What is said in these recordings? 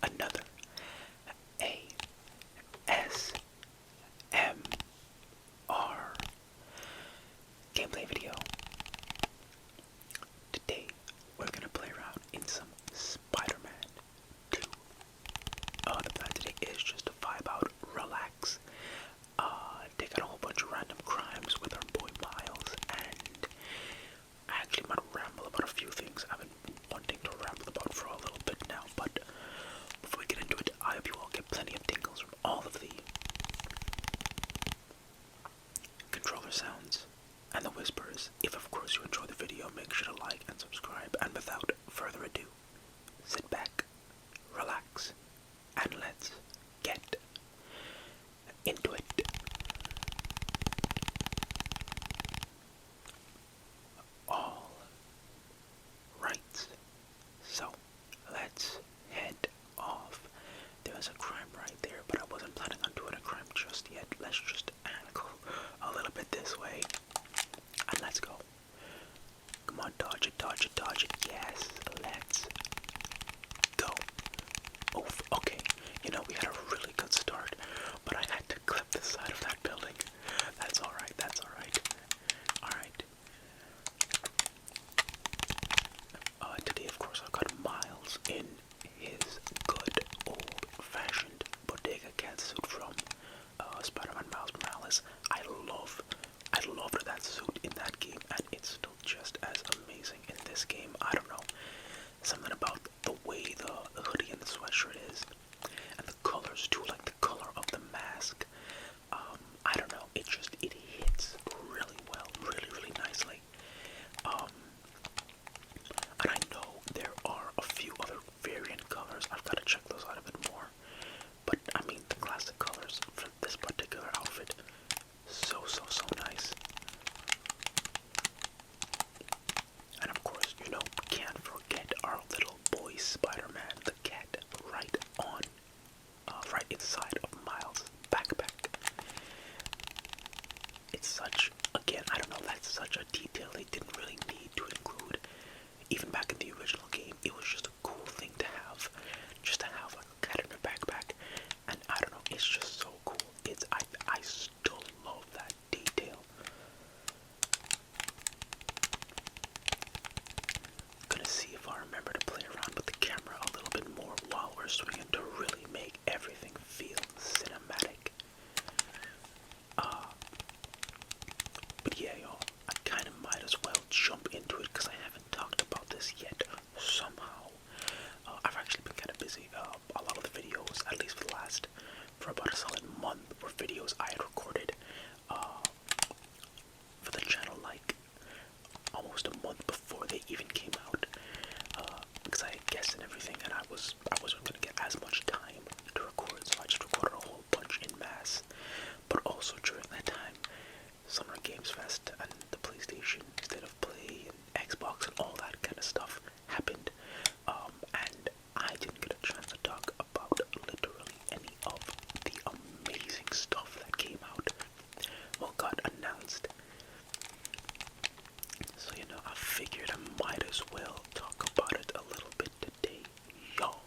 another ASMR gameplay video. Today we're gonna play around in some Spider-Man 2. The plan today is just to vibe out, relax, take out a whole bunch of random crimes with our boy Miles, and I actually might ramble about a few things I've been wanting to ramble about for a little bit now, but before we get into it, I hope you all get plenty of tingles from all of the controller sounds and the whispers. If of course you enjoy the video, make sure to like and subscribe, and without further ado, sit back, relax, and let's get into it. All right, so let's head off. There's a crime right there, but I wasn't planning on doing a crime just yet. Let's just angle a little bit this way, and let's go. Come on, dodge it, dodge it, dodge it. Yes, let's go. Oof, okay. You know, we had a really good start, but I had to clip the side of that building. That's alright, that's alright. Alright. Today, of course, I've got Miles in his good old-fashioned Bodega Cat suit from Spider-Man Miles Morales. I loved that suit in that game, and it's still just as amazing in this game. I don't know, something about the way the hoodie and the sweatshirt is, and the colors too, like the color of the mask. I don't know, it hits really well, really nicely. And I know there are a few other variant colors. I've got to check those out a bit more. But I mean, the classic colors for this particular outfit, so nice. And of course, you know, can't forget our little boy Spider-Man, the cat, right inside of Miles' backpack. It's such, again, I don't know, that's such a detail they didn't really need to include. Even back in the original game, it was just a cool thing to have. Just to have like a cat in your backpack. And I don't know, it's just so cool. I still love that detail. Gonna see if I remember to play around with the camera a little bit more while we're swinging to really make everything feel cinematic. But yeah, y'all, I kind of might as well jump into it because I haven't talked about this yet. Somehow, I've actually been kind of busy. A lot of the videos, at least for about a solid month, were videos I had recorded for the channel, like almost a month before they even came out, because I had guests and everything, and I wasn't gonna get as much time to record, so I just recorded a whole bunch in mass. But also during that time, Summer Games Fest and the PlayStation State of Play and Xbox and all that kind of stuff happened, and I didn't get a chance to talk about literally any of the amazing stuff that came out, well, got announced. So, you know, I figured I might as well talk about it a little bit today, y'all.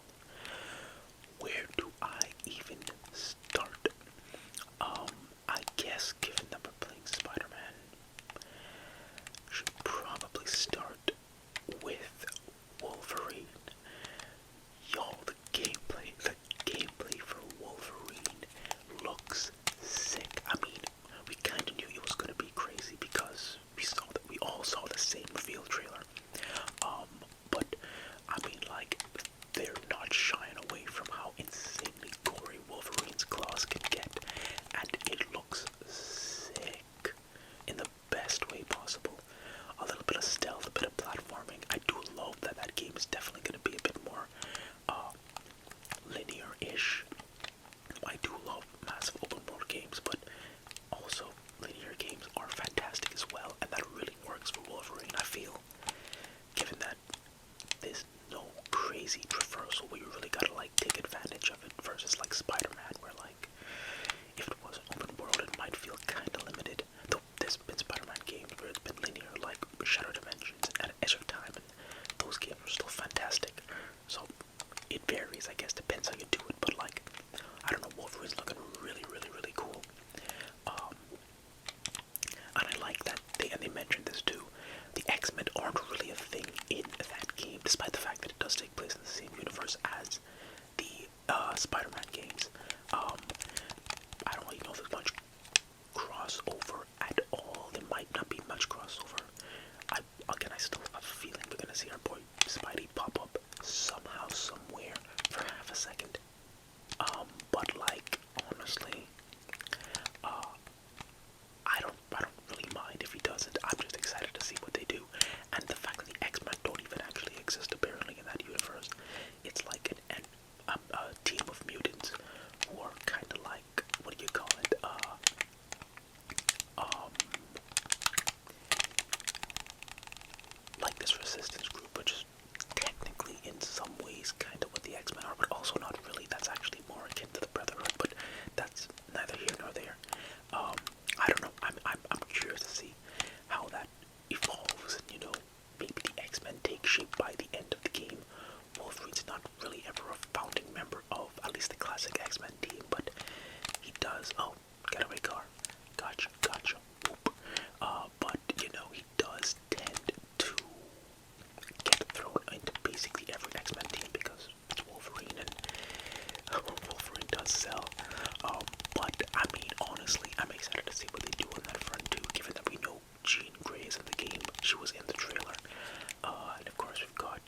Spider-Man games. I don't really know if there's much crossover at all. There might not be much crossover. I still have a feeling we're gonna see our boy Spidey pop up somehow, somewhere for half a second. But like honestly, I don't really mind if he doesn't. I'm just excited to see what they do, and the fact that the X-Men don't even actually exist apparently in that universe. It's like a team of mutants who are kind of like, what do you call it? Like this resistance group, which is technically in some ways kind of what the X-Men are, but also not really. That's actually more akin to the Brotherhood, but that's neither here nor there. I don't know. I'm curious to see how that evolves, and maybe the X-Men take shape by the end of the game. Wolverine's not really ever a founding member of at least the classic X-Men team, but he does. Oh, getaway car. Gotcha. Whoop. But he does tend to get thrown into basically every X-Men team because it's Wolverine, and Wolverine does sell. But I mean, honestly, I'm excited to see what they do on that front too, given that we know Jean Grey is in the game. She was in the trailer. And of course we've got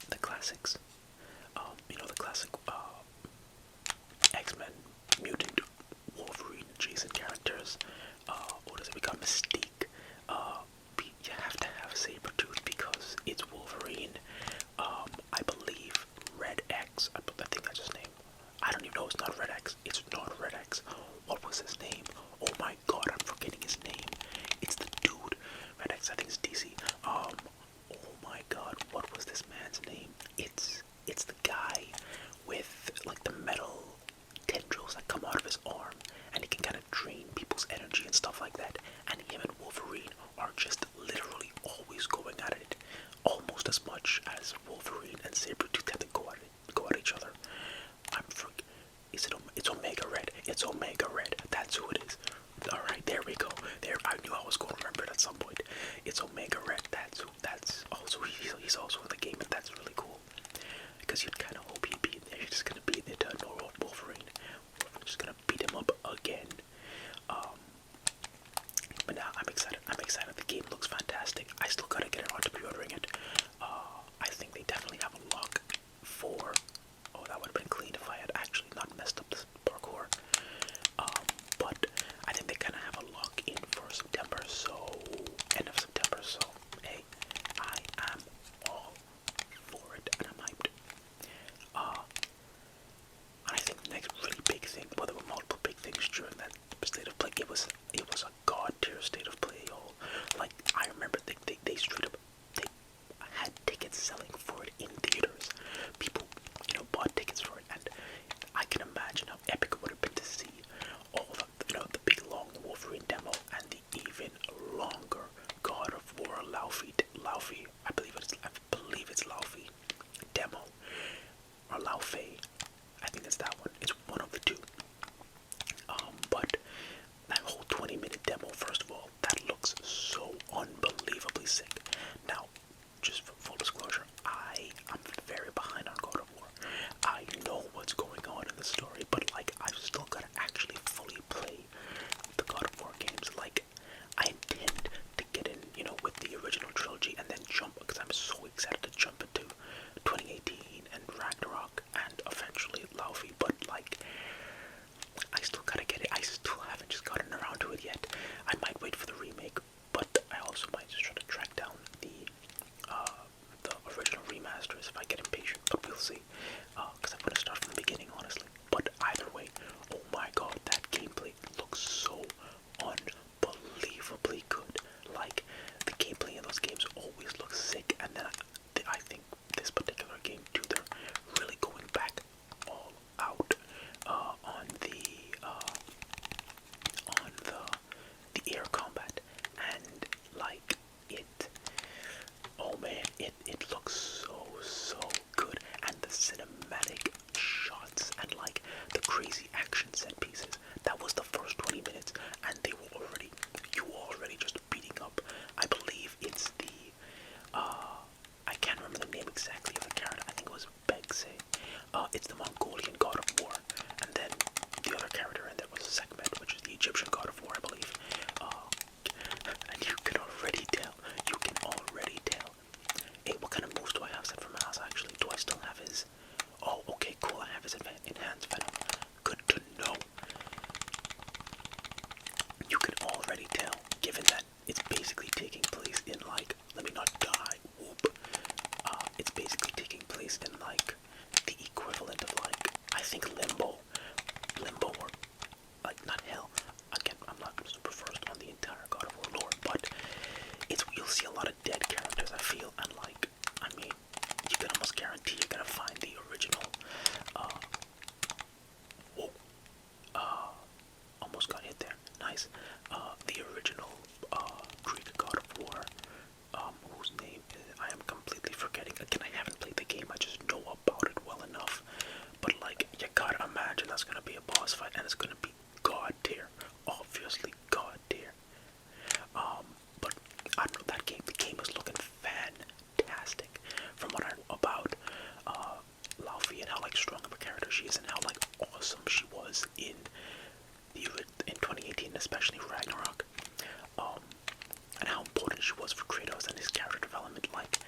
the classics. The classic X-Men mutant Wolverine adjacent characters. What does it become? Mystique. You have to have Sabretooth because it's Wolverine. I believe Red X. I think that's his name. I don't even know. It's not Red X. It's not Red X. What was his name? Oh my god, I'm forgetting his name. It's the dude. Red X. I think it's DC. Oh my god, what was this man's name? It's the guy with like the metal tendrils that come out of his arm, and he can kind of drain people's energy and stuff like that. And him and Wolverine are just literally always going at it, almost as much as Wolverine and Sabretooth have to go at each other. It's Omega Red. It's Omega Red. That's who it is. Alright, there we go. There, I knew I was going to remember it at some point. It's Omega Red. That's also, he's also in the game, and that's really cool. Because you'd kind of hope he'd be in there. He's just going to be in there to ignore Wolverine. Wolverine's just going to beat him up again. But now I'm excited. The game looks fantastic. I still gotta get around to pre-ordering it. I think they definitely have a lock for... Oh, that would have been clean if I had actually not messed up this parkour. But I think they kind of have a lock in for September, so... End of September, so... Hey, I am all for it, and I'm hyped. I think the next really big thing, well, there were multiple big things during that state of play. It was a god tier state of play, y'all. Like, I remember they straight up, they had tickets selling for it in theaters. People, bought tickets for it, and I can imagine how epic it would have been to see all the big long Wolverine demo and the even longer God of War Laufey, I believe it's Laufey demo, or Laufey. I think it's that one. It's one of the two. But that whole 20-minute demo, first of all, that looks so unbelievably sick. Now, just for full disclosure, I am very behind on God of War. I know what's going on in the story, but I've still got to actually fully play the God of War games. I intend to get in, with the original trilogy and then jump, because I'm so excited to jump into 2018 and Ragnarok and eventually Laufey, but I still gotta get it. I still haven't just gotten around to it yet. I might wait for the remake, but I also might just try to track down the original remasters if I get impatient, but we'll see. Because I'm gonna start from the beginning, honestly. But either way, oh my god, that gameplay looks so unbelievably good. The gameplay in those games always looks sick, and then I think this particular game too, they're really going back all out on the air combat, and it, oh man, it looks so good, and the It's the Mongolian god of war, and then the other character in there was Sekhmet, which is the Egyptian god of war, I believe. And you can already tell. Hey, what kind of moves do I have set for Miles, actually? Do I still have his... Oh, okay, cool, I have his enhanced venom. Good to know. You can already tell, given that it's basically taking place in, like... Let me not die. Whoop. It's basically taking place in, like, the equivalent of, like, I think Limbo, or, like, not Hell. Again, I'm not super versed on the entire God of War lore, but you'll see a lot of dead characters, I feel, and, like, I mean, you can almost guarantee you're gonna find the original, whoa, almost got hit there, nice, the original, Greek God of War, whose name I am completely forgetting. Again, I haven't played the game, I just know about it well enough. But, like, you gotta imagine that's gonna be a boss fight, and it's gonna be god tier. Obviously, god tier. But I don't know, the game is looking fantastic. From what I know about Laufey and how, like, strong of a character she is, and how, like, awesome she was in 2018, especially Ragnarok. And how important she was for Kratos and his character development. Like,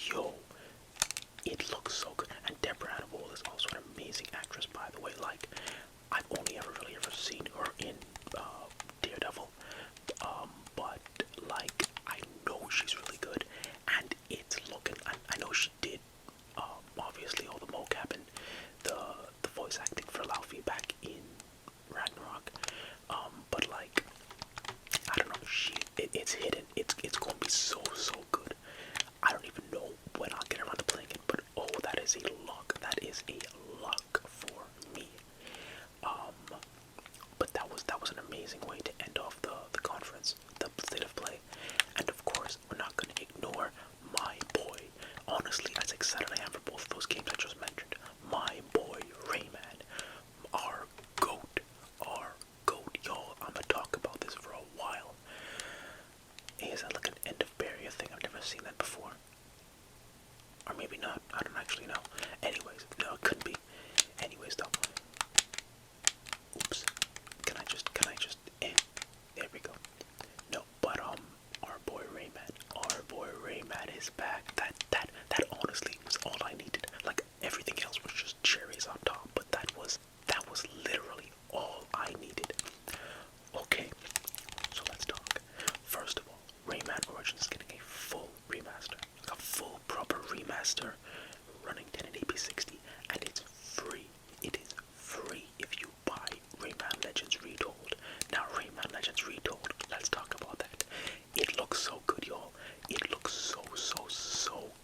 yo, it looks so good. And Deborah Ann Woll is also an amazing actress, by the way. Like, I've only ever seen her in Daredevil, but, like, I know she's really good, and it's looking, I know she did, obviously, all the mocap and the voice acting for Laufey back in Ragnarok, but, like, I don't know, it's hidden, it's going to be so good. I don't even know when I'll get around to playing it, but oh, that is a luck for me. But that was an amazing way to end off the conference, the state of play. And of course, we're not going to ignore my boy. Honestly, as excited I am for both of those games I just mentioned, my boy Rayman, our goat, y'all. I'm gonna talk about this for a while. Is that like an end of barrier thing? I've never seen that before. Or maybe not, I don't actually know. Anyways, no, it couldn't be. Anyways, though. Oops. Can I just, there we go. No, but, our boy Rayman is back. That honestly was all I needed. Like, everything else was just cherries on top, but that was literally all I needed. Okay, so let's talk. First of all, Rayman Origins is getting a full remaster. A full proper remaster running 1080p 60, and it's free. It is free if you buy Rayman Legends Retold. Now, Rayman Legends Retold, let's talk about that. It looks so good, y'all. It looks so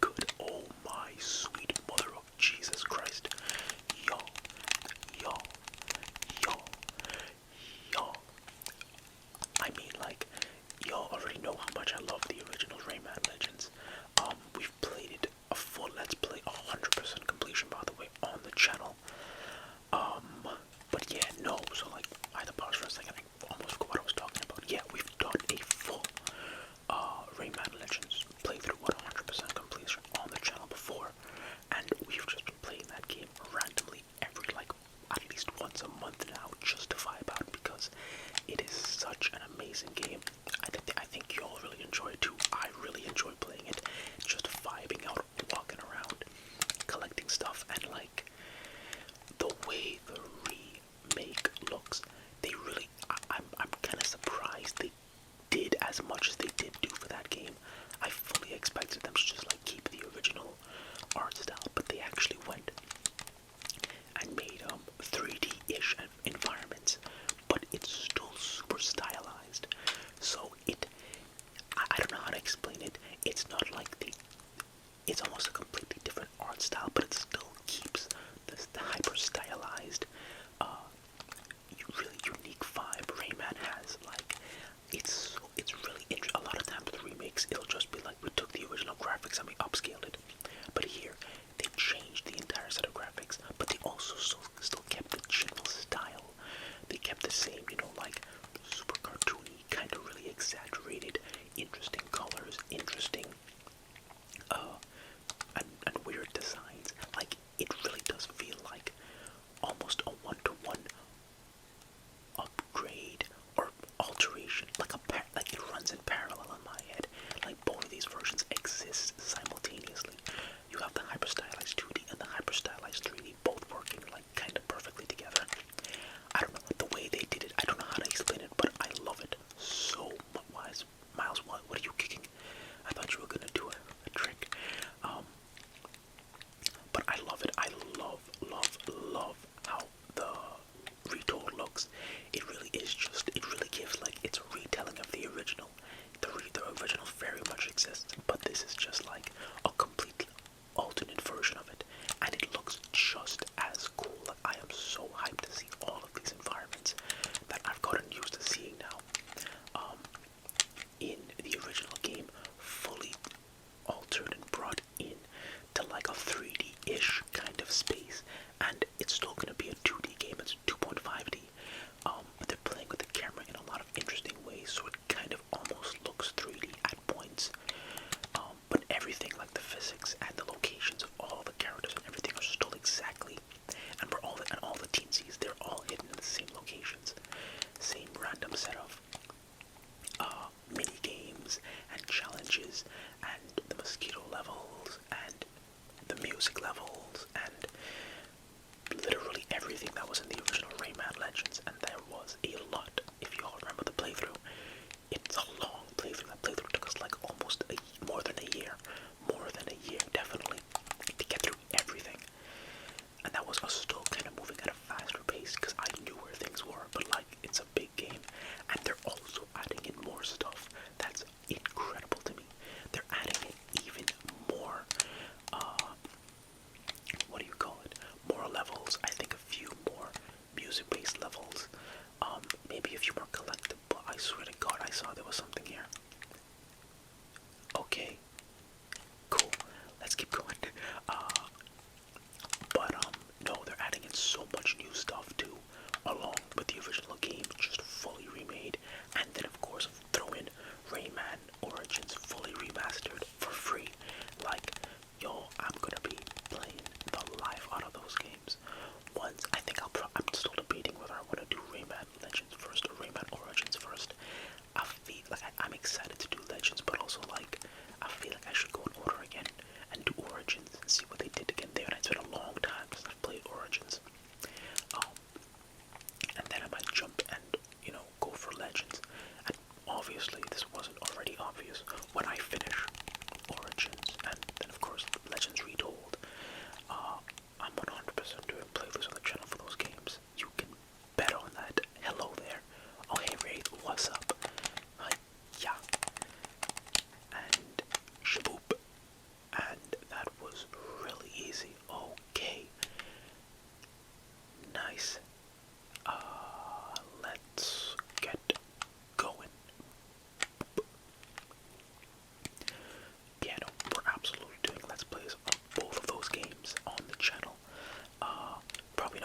good. Oh my sweet mother of Jesus Christ. Y'all. I mean, like, y'all already know how much I love the original Rayman Legends. We've played it a full Let's Play, 100% completion, by the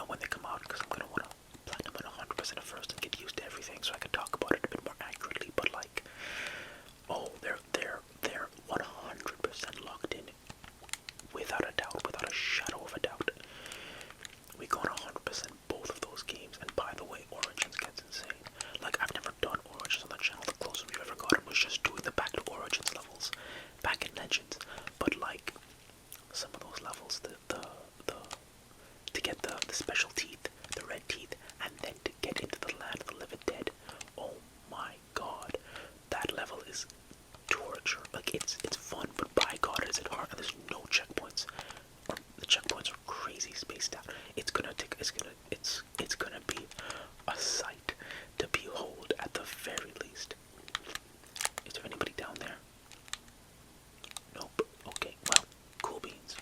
when they come out, because I'm gonna want to platinum it 100% at first and get used to everything, so I can talk about it a bit more accurately. But like, oh, they're 100% locked in, without a doubt, without a shadow of a doubt. We got 100% both of those games, and by the way, Origins gets insane. Like, I've never done Origins on the channel. The closest we've ever gotten was just doing the back to Origins levels, back in Legends. But like, some of those levels, to get the special teeth, the red teeth, and then to get into the land of the living dead. Oh my god, that level is torture. Like, it's fun, but by god is it hard, and there's no checkpoints. Or the checkpoints are crazy spaced out. It's gonna be a sight to behold at the very least. Is there anybody down there? Nope. Okay, well, cool beans.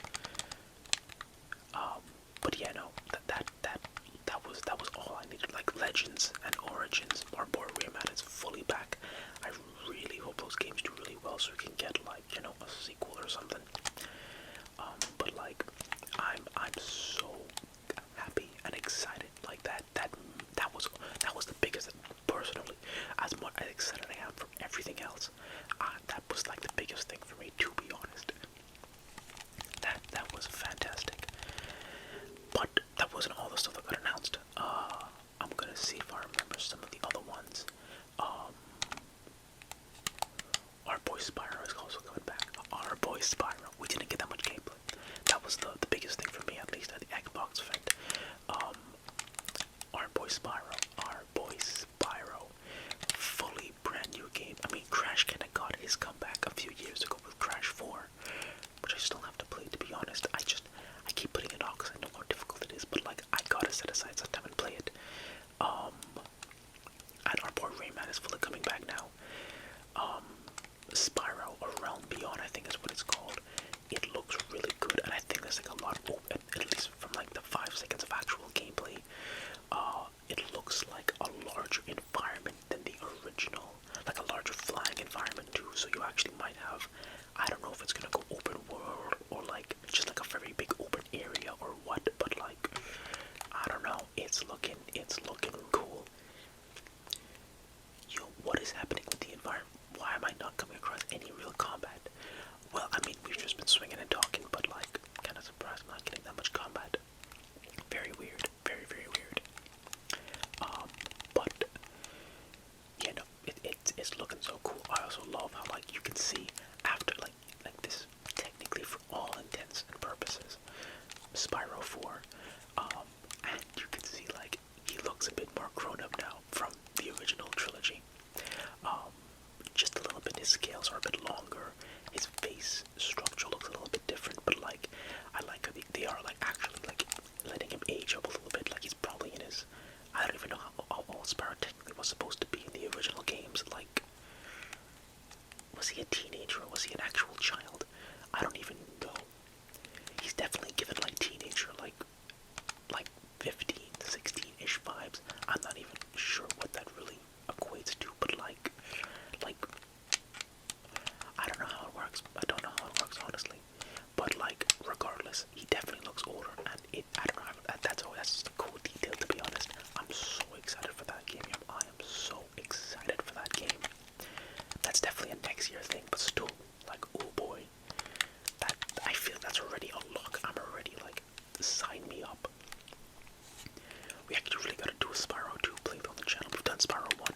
But yeah, no, that was all I needed. Like, Legends and Origins, our boy Rayman is fully back. I really hope those games do really well, so we can get, like, a sequel or something. But like, I'm so happy and excited. Like, that was the biggest, personally, as much as excited I am from everything else. That was like the biggest thing for me, to be honest. That was fantastic. But that wasn't all the stuff that got announced. I'm gonna see if I remember some of the other ones. Our boy Spyro is also coming back. Our boy Spyro. We didn't get that much gameplay. That was the biggest thing for me, at least at the Xbox event. Our boy Spyro. Fully brand new game. I mean, Crash kinda got his comeback a few years ago with Crash 4, which I still have to play, to be honest. I keep putting it off because I know how difficult it is, but like, I gotta set aside some time and play it. And our boy Rayman is fully coming back now. Spyro, or Realm Beyond, I think is what it's called. It looks really good, and I think there's like a lot of, at least from like the 5 seconds of actual gameplay, it looks like a larger environment than the original, like a larger flying environment too, so you actually might have, I don't know if it's gonna go open world, or like, just like a very big open area or what, but like, I don't know, it's looking cool. Yo, what is happening with the environment? Why am I not coming across any real combat? Well, I mean, we've just been swinging and talking, but like, kinda surprised I'm not getting that much combat. Very weird, very, very weird. But, yeah, no, it's looking so cool. I also love how, like, you can see after, like this, technically for all intents and purposes, Spyro 4, and you can see, like, he looks a bit more grown up now from the original trilogy. Just a little bit, his scales are a bit longer, his face structure looks a little bit different, but like, I like how they are like actually like letting him age up a little bit. Like, he's probably in his, I don't even know how old Spyro technically was supposed to be in the original games. Like, was he a teenager or was he an actual child? I don't even know. He's definitely given like teenager, like 15, 16-ish vibes. I'm not even sure what that really equates to, but like, I don't know how it works. I don't know how it works, honestly. But like, regardless, he definitely looks older, and I don't know. That's just a cool detail, to be honest. I'm so excited for that game. I am so excited for that game. That's definitely a next year thing, but still, like, oh boy, I feel that's already a lock. I'm already like, sign me up. We actually really gotta do a Spyro 2 playthrough on the channel. We've done Spyro 1,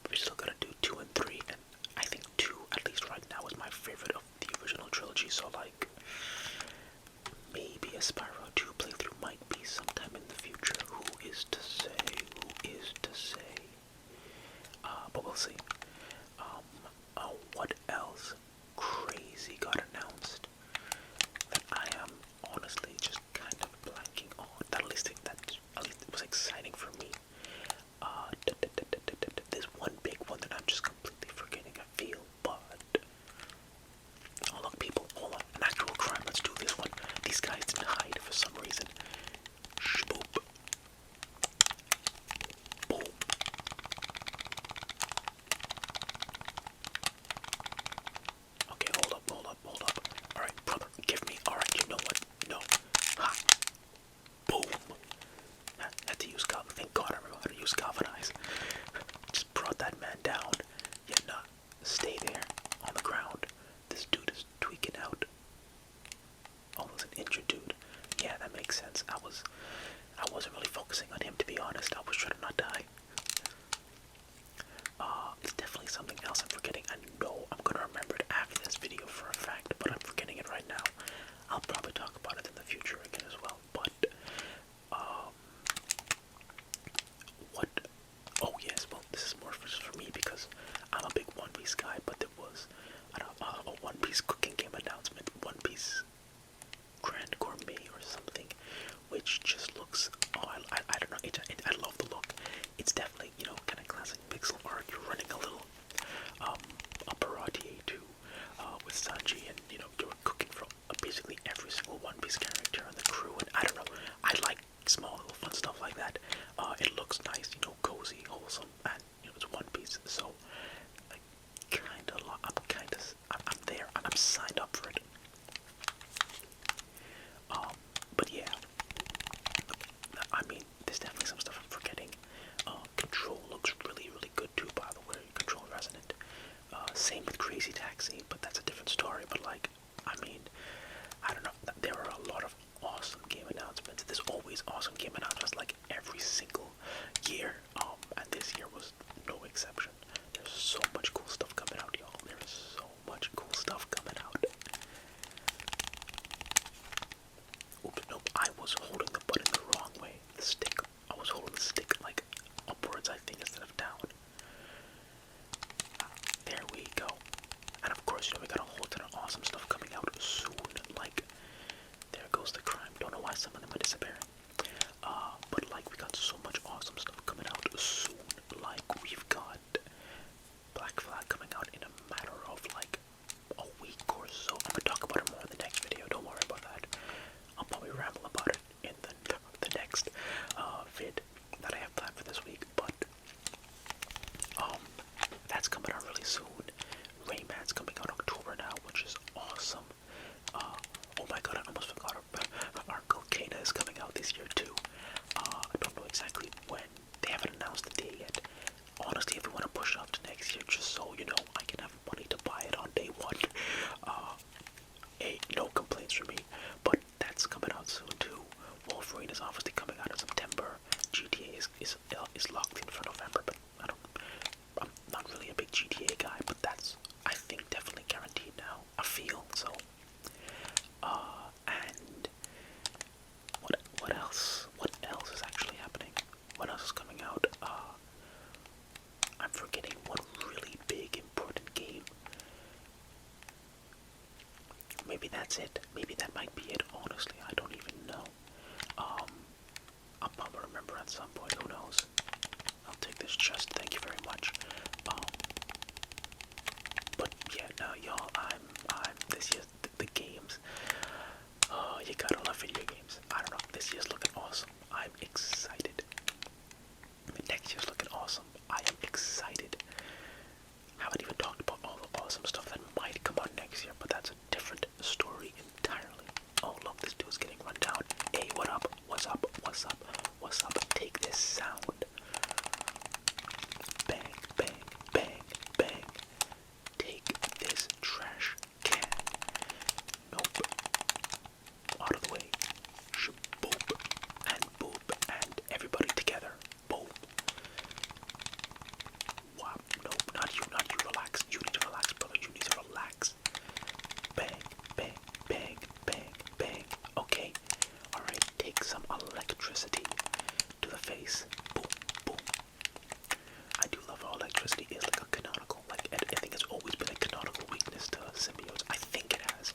but we still gotta do 2 and 3, and I think 2, at least right now, is my favorite of the original trilogy, so like, maybe a Spyro 2 playthrough might be sometime in the future. Who is to say? But we'll see. What else crazy got announced that I am honestly just kind of blanking on? That at least it was exciting for me. There's one big one that I'm just completely forgetting, I feel, but oh look, people, hold on, an actual crime, let's do this one. These guys didn't hide for be honest, I was trying to not die. It's definitely something else I'm forgetting. I know I'm gonna remember it after this video for a fact, but I'm forgetting it right now. I'll probably talk about it in the future again as well. But what? Oh yes, well this is more just for me because I'm a big One Piece guy. But there was a One Piece cooking game announcement, One Piece Grand Gourmet or something, which just looks. Oh, I don't know. I love the look. It's definitely, you know, kind of classic pixel art. You're running a little apparatier too with Sanji, and you know you're cooking for basically every single One Piece character on the crew. And I don't know. I like small little fun stuff like that. It looks nice, you know, cozy, wholesome, and you know it's One Piece. So like, I'm there. I'm signed up for it. But yeah, I mean, there's definitely some stuff I'm forgetting. Control looks really, really good too, by the way. Control Resonant. Same with Crazy Taxi, but that's a different story. But like, I mean, I don't know. There are a lot of awesome game announcements. There's always awesome game announcements, like every single year. And this year was no exception. There's so much cool stuff coming out, y'all. There's so much cool stuff coming out. Oops, nope, I was holding the button the wrong way. The stick. I was holding the stick like upwards, I think, instead of down. There we go. And of course, you know, we got a whole ton of awesome stuff coming out soon. Like, there goes the crime. Don't know why some of them are disappearing. But like, we got so much awesome stuff coming out soon. Like, we've got Black Flag coming out in a matter of like a week or so. I'm gonna talk about it more in the next video. Don't worry about that. I'll probably ramble about it in the next vid that I have planned for this week. But that's coming out really soon. Rayman's coming out October now, which is awesome. Oh my god, I almost forgot our Volcano is coming out this year too. I don't know exactly when. They haven't announced the day yet. Honestly, if we want to push it off to next year, just so you know, I can have money to buy it on day one. No complaints from me. But that's coming out soon too. Wolverine is obviously coming out in September. GTA is locked in for November, but I'm not really a big GTA guy, but that's, I think, definitely guaranteed now. I feel so. And what else? What else is actually happening? What else is coming out? I'm forgetting one really big important game. Maybe that's it. Maybe that might be it. Honestly, I don't even know. I'll probably remember at some point. Who knows? I'll take this chest. Thank you very much. But yeah, no, y'all. I'm. This year's the games. Oh, you gotta love video games. I don't know. This year's looking awesome. I'm excited. Next year's looking awesome. I am excited. Haven't even talked about all the awesome stuff that might come out next year, but that's a different story entirely. Oh, look, this dude's getting run down. Hey, what up? What's up? What's up? What's up? Take this sound. Bang, bang, bang, bang. Take this trash can. Nope. Out of the way. Boop. And boop. And everybody together. Boom. Wow. Nope. Not you. Not you. Relax. You need to relax, brother. You need to relax. Bang. Bang. Bang. Bang. Bang. Okay. Alright. Take some electricity to the face. Boom. Boom. I do love how electricity is like a canonical. Like, I think it's always been a canonical weakness to symbiotes. I think it has.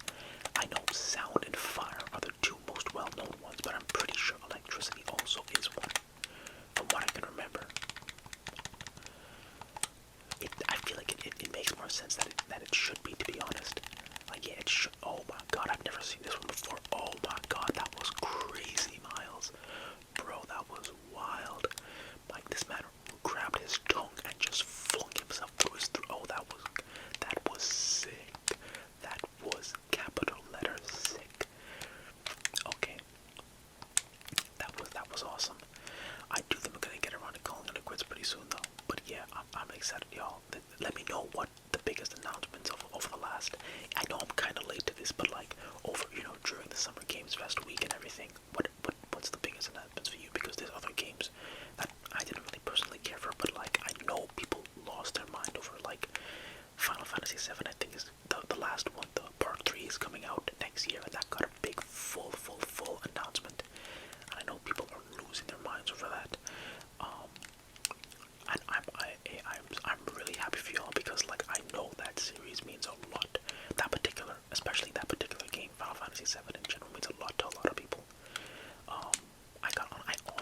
I know sound and fire are the two most well-known ones, but I'm pretty sure electricity also is one, from what I can remember. I feel like it makes more sense that it should be, to be honest. Like, yeah, it should. Oh my god, I've never seen this one before. Oh my god, that was crazy, Miles. Bro, that was wild. Like, this man grabbed his tongue and just flung himself through his throat. Oh, that was sick. That was capital letter sick. Okay. That was awesome. I do think we're gonna get around to calling it quits pretty soon though. But yeah, I'm excited, y'all. Let me know what the biggest announcements over the last. I know I'm kind of late to this, but like over, you know, during the Summer Games Fest week and everything. What's the biggest announcements for you? Because there's other games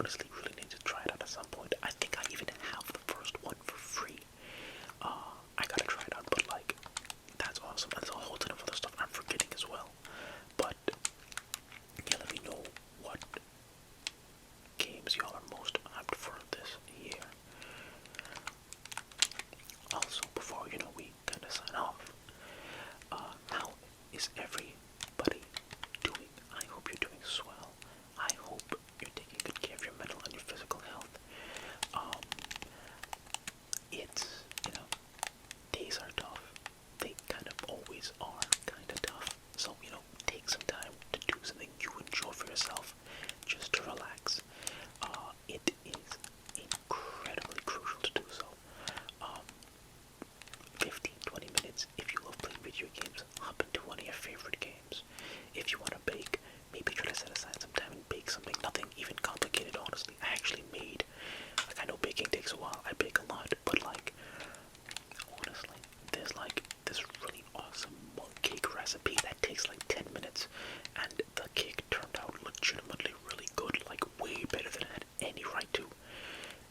honestly really need to try it out at some point. I think I even have the first one for free. I gotta try it out, but like, that's awesome. And there's a whole ton of other stuff I'm forgetting as well. But yeah, let me know what games y'all are most hyped for this year. Also, before we kind of sign off, how is everybody doing? I hope you're doing swell. I hope you're taking good care of your mental and your physical health. It's days are tough. They kind of always are kind of tough. So take some time to do something you enjoy for yourself, just to relax. It is incredibly crucial to do so. 15-20 minutes. If you love playing video games, hop into one of your favorite games. If you want to bake, maybe try to set aside some time and bake something. Nothing even complicated, honestly. I actually made, I know baking takes a while. I bake a lot, but like, honestly, there's like this really awesome mug cake recipe that takes like 10 minutes, and the cake turned out legitimately really good, like way better than I had any right to.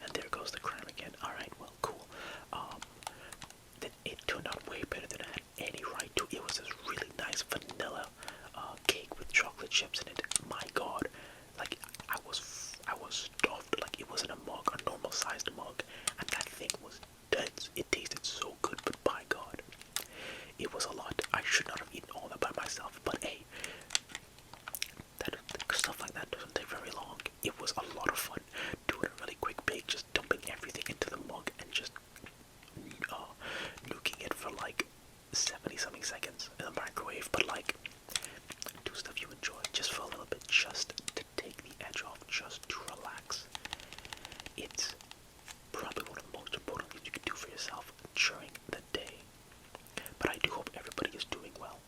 And there goes the crime again. Alright, well, cool. It turned out way better than I had any right to. It was this really nice vanilla cake with chocolate chips in it. My god, like I was stuffed. Like it was in a mug, a normal sized mug, and that thing was dense. It tasted so good, but by god, it was a lot. I should not have eaten all that by myself, but hey, stuff like that doesn't take very long. It was a lot of fun doing a really quick bake, just dumping everything into the mug and just nuking it for like 70 something seconds in the microwave. But like, do stuff you enjoy just for a little bit, just to take the edge off, just to relax. It's probably one of the most important things you can do for yourself during the day. But I do hope everybody is doing well.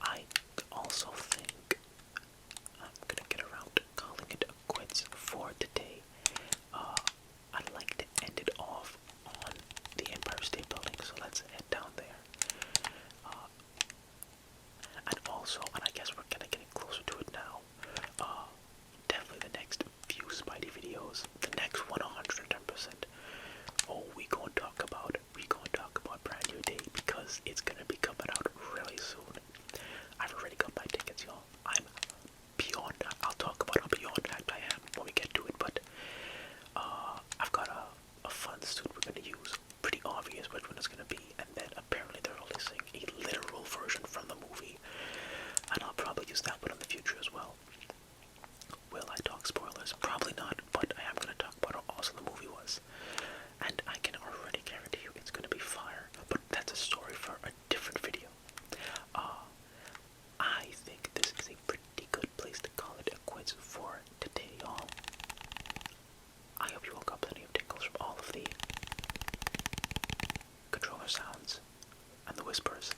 I also think I'm gonna get around to calling it quits for today. I'd like to end it off on the Empire State Building, so let's head down there. And also, and I guess we're kind of getting closer to it now, definitely the next few Spidey videos, the next one 110%. Oh, we gonna talk about Brand New Day, because it's gonna be coming out really soon. I've already got my tickets, y'all. I'm beyond that. I'll talk about how beyond that I am when we get to it, but I've got a fun suit we're gonna use. Pretty obvious which one it's gonna be, and then apparently they're releasing a literal version from the movie, and I'll probably use that one in the future as well. Will I talk spoilers? Probably not, but I am gonna talk about how awesome the movie was. And I can already guarantee you it's gonna be fire, but that's a story for a different video. I think this is a pretty good place to call it quits for today, y'all. I hope you all got plenty of tingles from all of the controller sounds and the whispers